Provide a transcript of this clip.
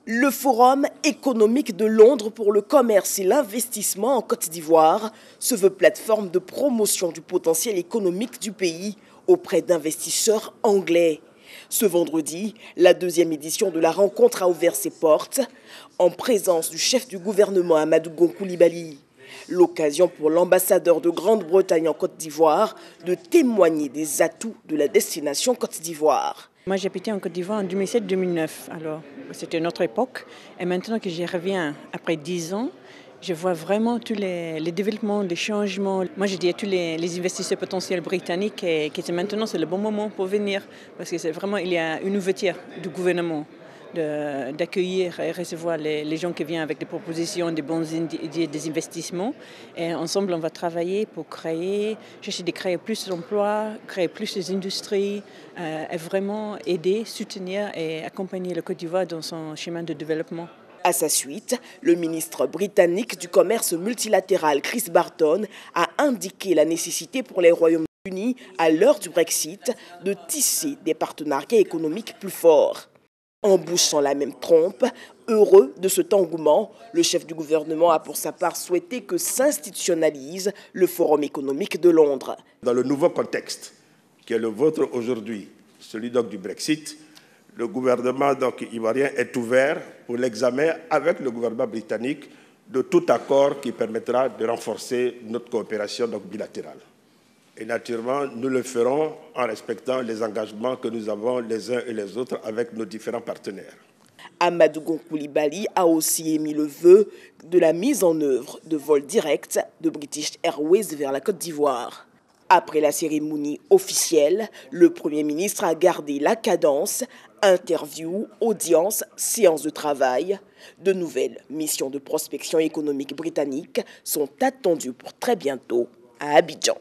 Le Forum économique de Londres pour le commerce et l'investissement en Côte d'Ivoire se veut plateforme de promotion du potentiel économique du pays auprès d'investisseurs anglais. Ce vendredi, la deuxième édition de la rencontre a ouvert ses portes en présence du chef du gouvernement Amadou Gon Coulibaly. L'occasion pour l'ambassadeur de Grande-Bretagne en Côte d'Ivoire de témoigner des atouts de la destination Côte d'Ivoire. Moi, j'ai habité en Côte d'Ivoire en 2007-2009, alors c'était notre époque. Et maintenant que j'y reviens, après 10 ans, je vois vraiment tous les développements, les changements. Moi, je dis à tous les investisseurs potentiels britanniques que maintenant, c'est le bon moment pour venir. Parce que c'est vraiment, il y a une ouverture du gouvernement d'accueillir et recevoir les gens qui viennent avec des propositions, des bonnes idées, des investissements. Et ensemble, on va travailler pour chercher de créer plus d'emplois, créer plus d'industries, et vraiment aider, soutenir et accompagner le Côte d'Ivoire dans son chemin de développement. À sa suite, le ministre britannique du commerce multilatéral Chris Barton a indiqué la nécessité pour les Royaumes-Unis, à l'heure du Brexit, de tisser des partenariats économiques plus forts. En bouchant la même trompe, heureux de cet engouement, le chef du gouvernement a pour sa part souhaité que s'institutionnalise le Forum économique de Londres. Dans le nouveau contexte qui est le vôtre aujourd'hui, celui donc du Brexit, le gouvernement ivoirien est ouvert pour l'examen avec le gouvernement britannique de tout accord qui permettra de renforcer notre coopération bilatérale. Et naturellement, nous le ferons en respectant les engagements que nous avons les uns et les autres avec nos différents partenaires. Amadou Gon Coulibaly a aussi émis le vœu de la mise en œuvre de vols directs de British Airways vers la Côte d'Ivoire. Après la cérémonie officielle, le Premier ministre a gardé la cadence, interviews, audiences, séances de travail. De nouvelles missions de prospection économique britanniques sont attendues pour très bientôt à Abidjan.